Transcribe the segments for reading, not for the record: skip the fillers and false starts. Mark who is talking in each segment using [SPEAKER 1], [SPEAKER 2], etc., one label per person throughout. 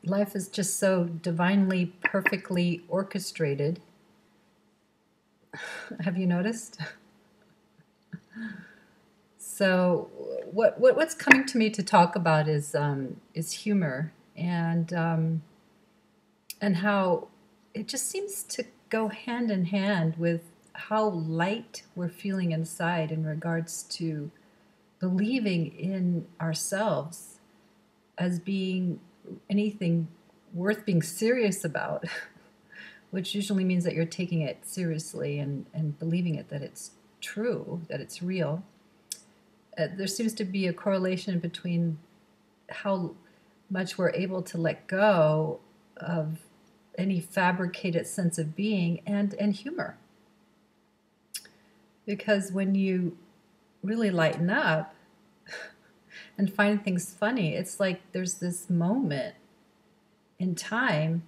[SPEAKER 1] life is just so divinely, perfectly orchestrated. Have you noticed? So, what's coming to me to talk about is humor and how it just seems to go hand in hand with how light we're feeling inside in regards to believing in ourselves as being anything worth being serious about, which usually means that you're taking it seriously and believing it, that it's true, that it's real. There seems to be a correlation between how much we're able to let go of any fabricated sense of being and humor. Because when you really lighten up and find things funny, it's like there's this moment in time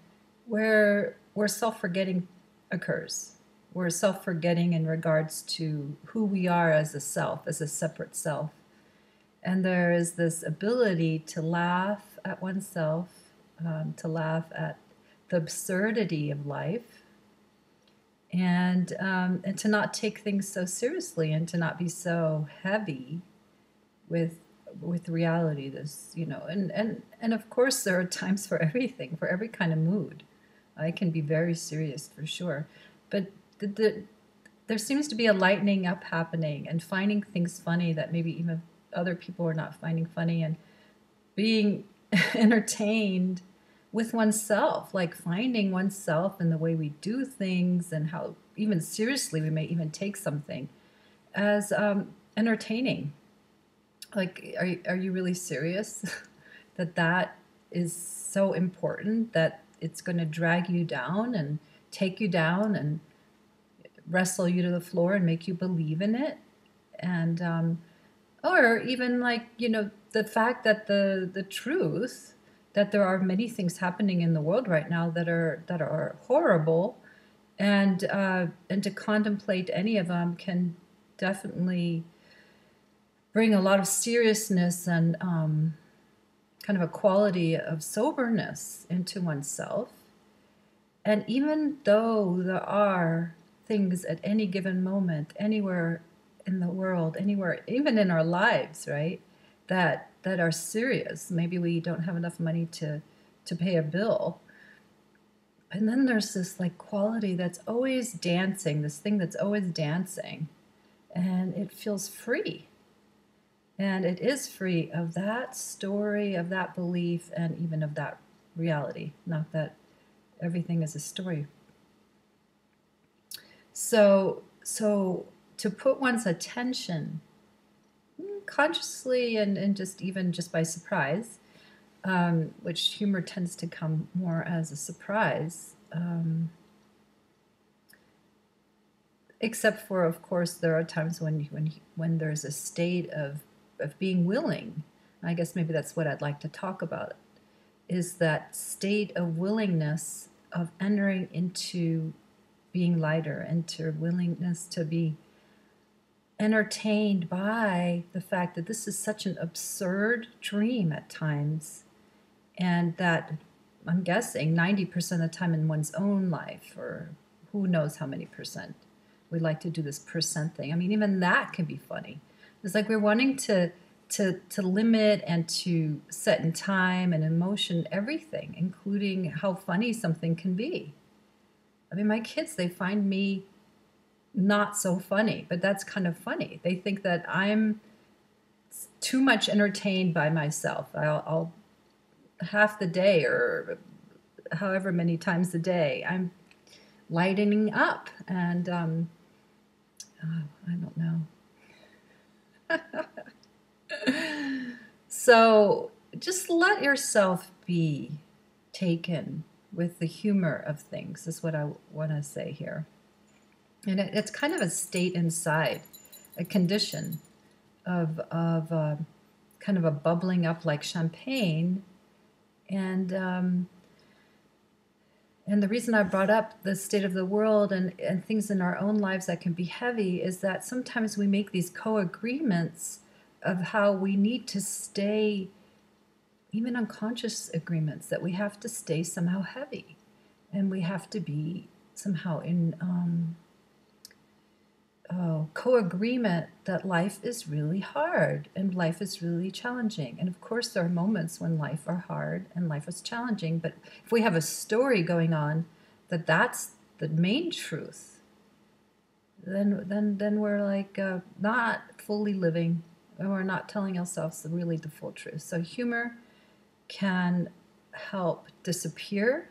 [SPEAKER 1] where self-forgetting occurs. We're self-forgetting in regards to who we are as a self, as a separate self. And there is this ability to laugh at oneself, to laugh at the absurdity of life, and to not take things so seriously and to not be so heavy with reality. This, and of course there are times for everything, for every kind of mood. I can be very serious for sure, but there seems to be a lightening up happening and finding things funny that maybe even other people are not finding funny, and being entertained with oneself, like finding oneself in the way we do things and how even seriously we may even take something as entertaining. Like, are you really serious that is so important that it's going to drag you down and take you down and wrestle you to the floor and make you believe in it? And or even, like, the fact that the truth that there are many things happening in the world right now that are horrible, and to contemplate any of them can definitely bring a lot of seriousness and kind of a quality of soberness into oneself. And even though there are things at any given moment, anywhere in the world, anywhere, even in our lives, right, that are serious. Maybe we don't have enough money to pay a bill. And then there's this, like, quality that's always dancing, this thing that's always dancing, and it feels free. And it is free of that story, of that belief, and even of that reality. Not that everything is a story. So to put one's attention consciously and just by surprise, which humor tends to come more as a surprise, except for, of course, there are times when there's a state of being willing. I guess maybe that's what I'd like to talk about, is that state of willingness of entering into being lighter, into willingness to be entertained by the fact that this is such an absurd dream at times, and that I'm guessing 90% of the time in one's own life, or who knows how many percent, we like to do this percent thing. I mean, even that can be funny. It's like we're wanting to limit and to set in time and in motion everything, including how funny something can be. I mean, my kids, they find me not so funny, but that's kind of funny. They think that I'm too much entertained by myself. I'll half the day, or however many times a day, I'm lightening up, and I don't know. So just let yourself be taken with the humor of things, is what I want to say here. And it's kind of a state inside, a condition of kind of a bubbling up like champagne. And the reason I brought up the state of the world and things in our own lives that can be heavy is that sometimes we make these co-agreements of how we need to stay, even unconscious agreements that we have to stay somehow heavy, and we have to be somehow in co-agreement that life is really hard and life is really challenging. And of course, there are moments when life are hard and life is challenging. But if we have a story going on that that's the main truth, then we're like not fully living, and we're not telling ourselves really the full truth. So humor can help disappear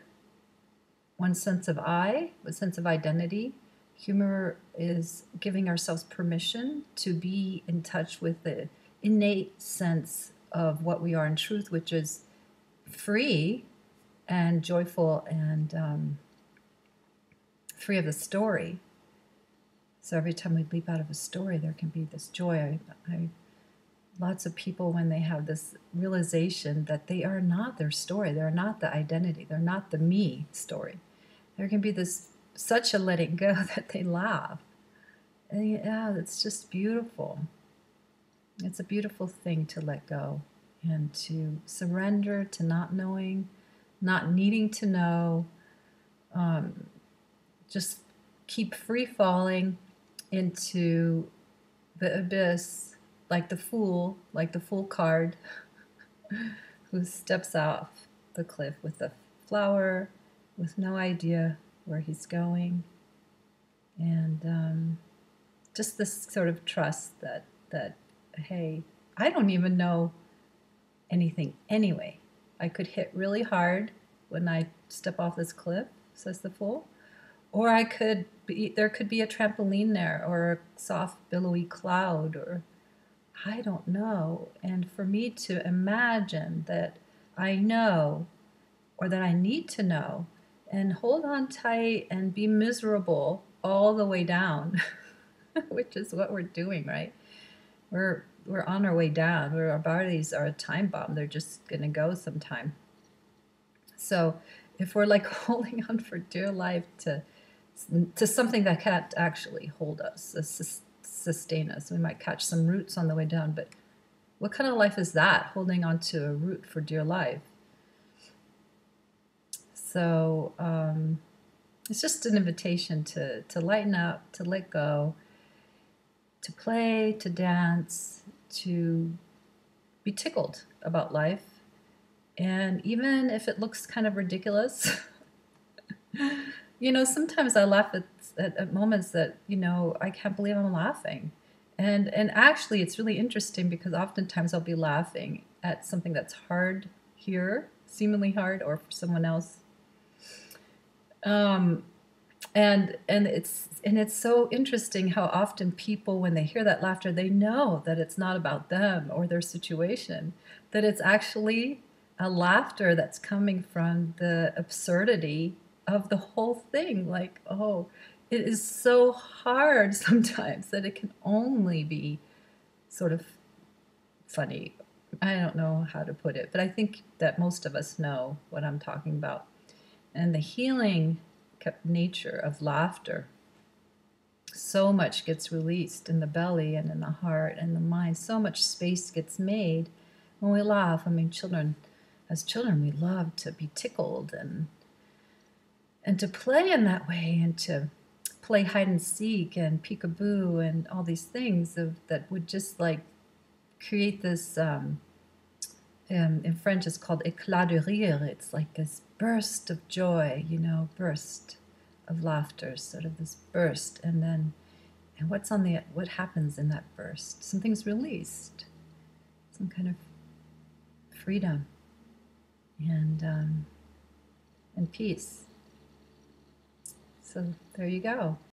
[SPEAKER 1] one sense of I, one sense of identity. Humor is giving ourselves permission to be in touch with the innate sense of what we are in truth, which is free and joyful and free of the story. So every time we leap out of a story, there can be this joy. Lots of people, when they have this realization that they are not their story, they're not the identity, they're not the me story, there can be this such a letting go that they laugh. And yeah, it's just beautiful. It's a beautiful thing to let go and to surrender to not knowing, not needing to know. Just keep free falling into the abyss, like the fool card who steps off the cliff with a flower, with no idea where he's going, and just this sort of trust that hey, I don't even know anything anyway. I could hit really hard when I step off this cliff, says the fool, or there could be a trampoline there, or a soft billowy cloud, or I don't know. And for me to imagine that I know, or that I need to know, and hold on tight and be miserable all the way down, which is what we're doing, right? We're on our way down, where our bodies are a time bomb. They're just going to go sometime. So if we're like holding on for dear life to something that can't actually hold us, sustain us, we might catch some roots on the way down. But what kind of life is that, holding on to a root for dear life? So it's just an invitation to lighten up, to let go, to play, to dance, to be tickled about life. And even if it looks kind of ridiculous, sometimes I laugh at moments that, I can't believe I'm laughing. And actually, it's really interesting because oftentimes I'll be laughing at something that's hard here, seemingly hard, or for someone else. And it's so interesting how often people, when they hear that laughter, they know that it's not about them or their situation, that it's actually a laughter that's coming from the absurdity of the whole thing. Like, oh, it is so hard sometimes that it can only be sort of funny. I don't know how to put it, but I think that most of us know what I'm talking about. And the healing nature of laughter, so much gets released in the belly and in the heart and the mind. So much space gets made when we laugh. I mean, as children, we love to be tickled and to play in that way, and to play hide and seek and peekaboo and all these things that would just like create this. In French, it's called éclat de rire. It's like this burst of joy, burst of laughter, sort of this burst, and what happens in that burst? Something's released, some kind of freedom and peace. So there you go.